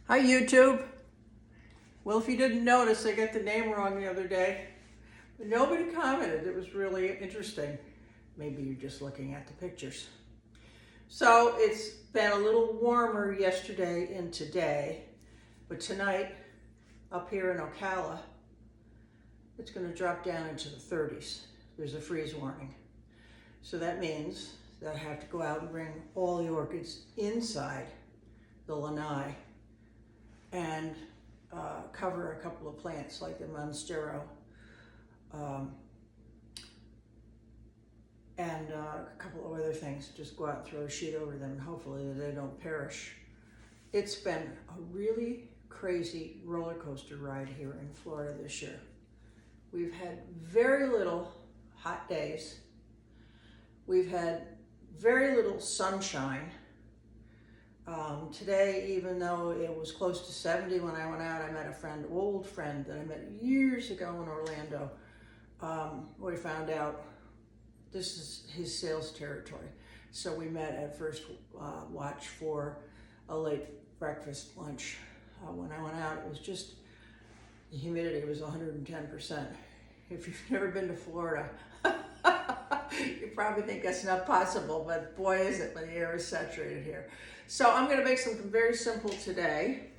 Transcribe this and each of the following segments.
Hi YouTube. Well, if you didn't notice, I got the name wrong the other day. But nobody commented. It was really interesting. Maybe you're just looking at the pictures. So it's been a little warmer yesterday and today, but tonight up here in Ocala, it's going to drop down into the 30s. There's a freeze warning. So that means that I have to go out and bring all the orchids inside the lanai and cover a couple of plants like the monstero and a couple of other things. Just go out and throw a sheet over them and hopefully they don't perish. It's been a really crazy roller coaster ride here in Florida this year. We've had very little hot days. We've had very little sunshine. Today, even though it was close to 70 when I went out, I met a friend, old friend that I met years ago in Orlando. We found out this is his sales territory. So we met at First Watch for a late breakfast lunch. When I went out, it was just, the humidity was 110%. If you've never been to Florida, you probably think that's not possible, but boy is it when the air is saturated here. So I'm going to make something very simple today.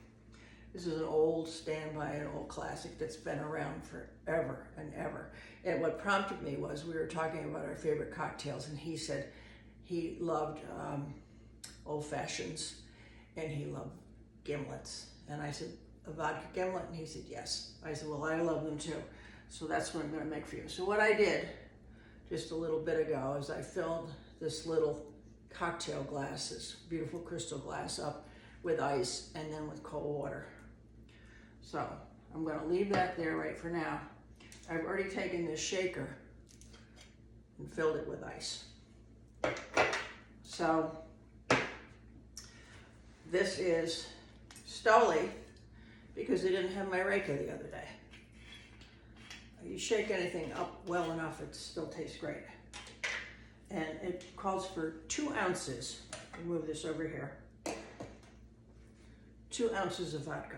This is an old standby, an old classic that's been around forever and ever. And what prompted me was we were talking about our favorite cocktails, and he said he loved old fashions and he loved gimlets. And I said, a vodka gimlet? And he said, yes. I said, well, I love them too. So that's what I'm going to make for you. So what I did just a little bit ago is I filled this little cocktail glass, this beautiful crystal glass, up with ice and then with cold water. So I'm going to leave that there right for now. I've already taken this shaker and filled it with ice. So this is Stoli because I didn't have my Reka the other day. You shake anything up well enough, it still tastes great. And it calls for 2 ounces. I'll move this over here. 2 ounces of vodka.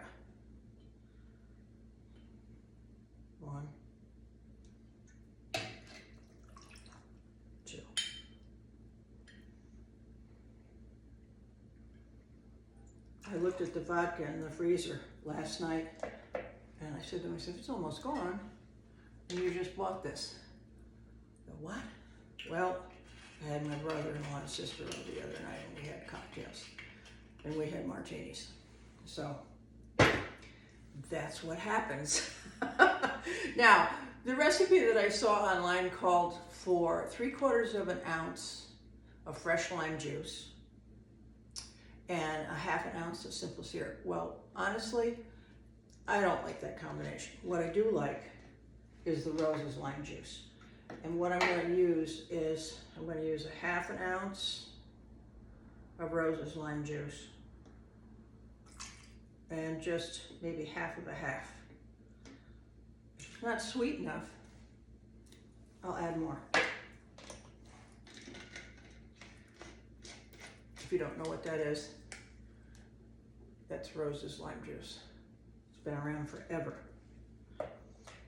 1, 2. I looked at the vodka in the freezer last night and I said to myself, it's almost gone. And you just bought this. I go, what? Well, I had my brother-in-law and sister over the other night and we had cocktails and we had martinis. So that's what happens. Now, the recipe that I saw online called for 3/4 of an ounce of fresh lime juice and a 1/2 ounce of simple syrup. Well, honestly, I don't like that combination. What I do like is the roses lime juice. And what I'm going to use is, I'm going to use a 1/2 ounce of roses lime juice and just maybe 1/2 of a half. If it's not sweet enough, I'll add more. If you don't know what that is, that's roses lime juice. It's been around forever.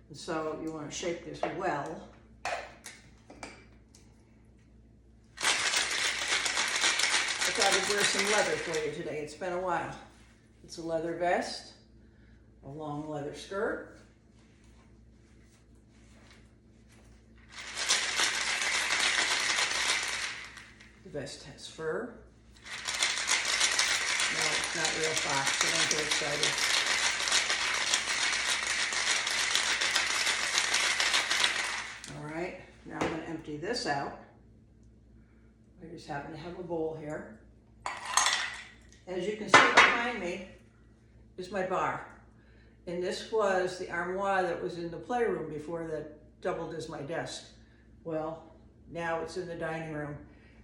And so you want to shake this well. I thought I'd wear some leather for you today. It's been a while. It's a leather vest, a long leather skirt, the vest has fur. No, it's not real fox, so don't get excited. All right, now I'm going to empty this out. I just happen to have a bowl here. As you can see behind me is my bar. And this was the armoire that was in the playroom before that doubled as my desk. Well, now it's in the dining room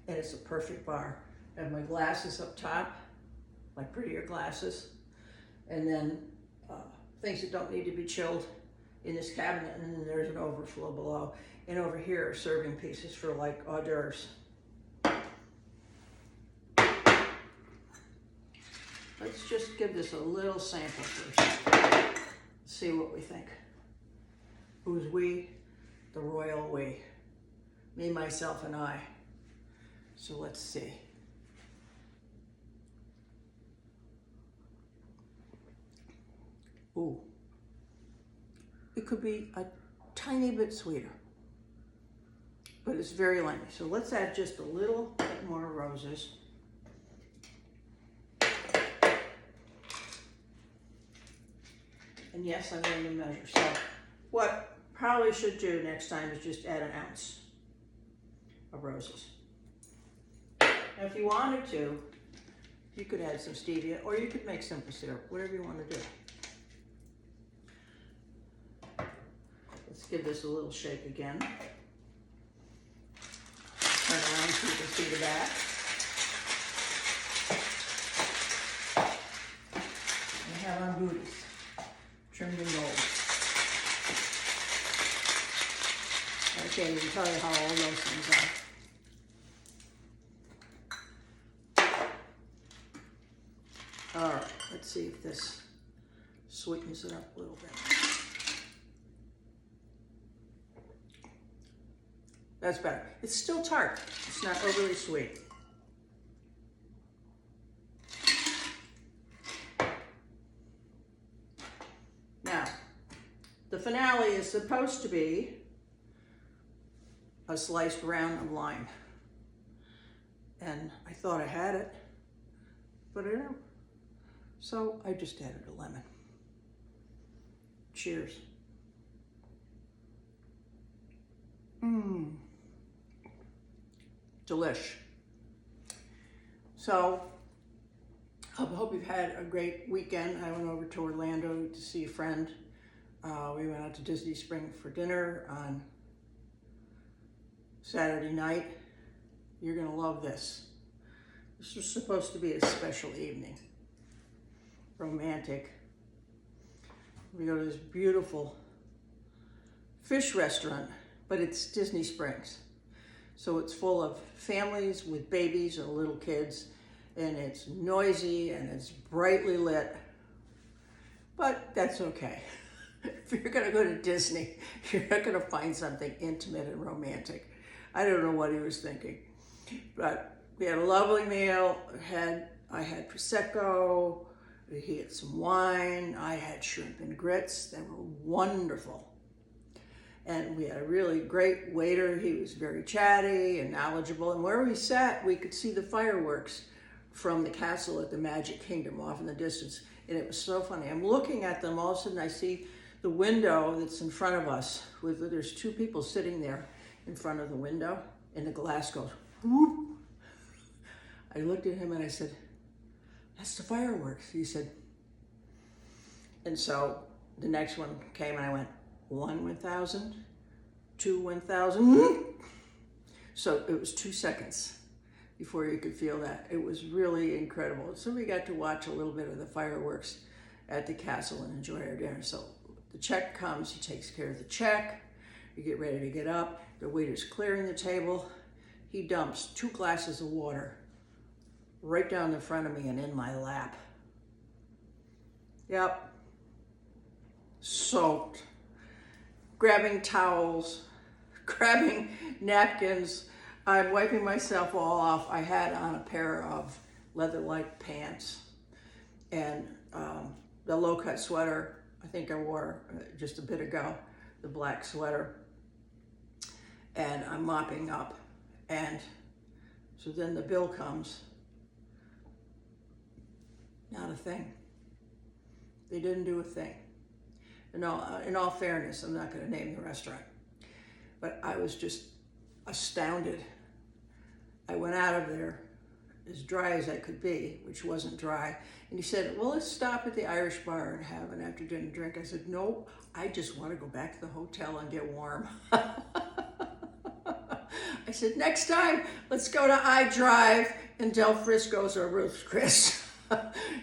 and it's a perfect bar. I have my glasses up top, my prettier glasses, and then things that don't need to be chilled in this cabinet, and then there's an overflow below. And over here are serving pieces for like hors d'oeuvres. Let's just give this a little sample first. See what we think. Who's we? The royal we. Me, myself, and I. So let's see. Ooh. It could be a tiny bit sweeter, but it's very limey. So let's add just a little bit more roses. And yes, I'm going to measure. So what probably should do next time is just add an ounce of roses. Now, if you wanted to, you could add some stevia, or you could make simple syrup, whatever you want to do. Let's give this a little shake again. Turn around so you can see the back. We have our booties, trimmed in gold. I can't even tell you how old those things are. All right, let's see if this sweetens it up a little bit. That's better. It's still tart. It's not overly sweet. Now, the finale is supposed to be a sliced round of lime. And I thought I had it, but I don't. So I just added a lemon. Cheers. Mmm. Delish. So I hope you've had a great weekend. I went over to Orlando to see a friend. We went out to Disney Springs for dinner on Saturday night. You're gonna love this. This was supposed to be a special evening. Romantic. We go to this beautiful fish restaurant, but it's Disney Springs. So it's full of families with babies or little kids, and it's noisy and it's brightly lit, but that's okay. If you're gonna go to Disney, you're not gonna find something intimate and romantic. I don't know what he was thinking, but we had a lovely meal. I had Prosecco, he had some wine, I had shrimp and grits. They were wonderful. And we had a really great waiter. He was very chatty and knowledgeable. And where we sat, we could see the fireworks from the castle at the Magic Kingdom off in the distance. And it was so funny. I'm looking at them, all of a sudden I see the window that's in front of us. There's two people sitting there in front of the window, and the glass goes, whoop. I looked at him and I said, that's the fireworks. He said, and so the next one came and I went, 1 1,000, 2 1,000. So it was 2 seconds before you could feel that. It was really incredible. So we got to watch a little bit of the fireworks at the castle and enjoy our dinner. So the check comes, he takes care of the check. You get ready to get up. The waiter's clearing the table. He dumps 2 glasses of water right down the front of me and in my lap. Yep, soaked. Grabbing towels, grabbing napkins. I'm wiping myself all off. I had on a pair of leather-like pants and the low-cut sweater I think I wore just a bit ago, the black sweater. And I'm mopping up. And so then the bill comes. Not a thing. They didn't do a thing. In all fairness, I'm not going to name the restaurant, but I was just astounded. I went out of there as dry as I could be, which wasn't dry. And he said, well, let's stop at the Irish bar and have an after dinner drink. I said, no, I just want to go back to the hotel and get warm. I said, next time, let's go to iDrive in Del Frisco's or Ruth's Chris.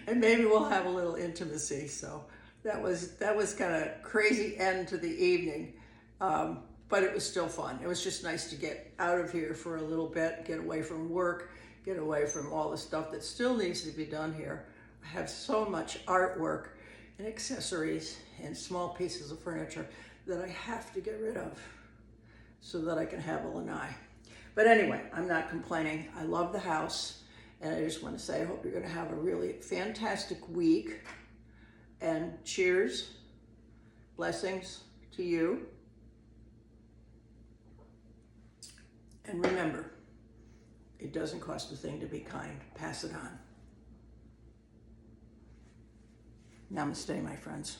And maybe we'll have a little intimacy. So that was kind of crazy end to the evening, but it was still fun. It was just nice to get out of here for a little bit, get away from work, get away from all the stuff that still needs to be done here. I have so much artwork and accessories and small pieces of furniture that I have to get rid of so that I can have a lanai. But anyway, I'm not complaining. I love the house, and I just want to say I hope you're going to have a really fantastic week, and cheers, blessings to you. And remember, it doesn't cost a thing to be kind. Pass it on. Namaste, my friends.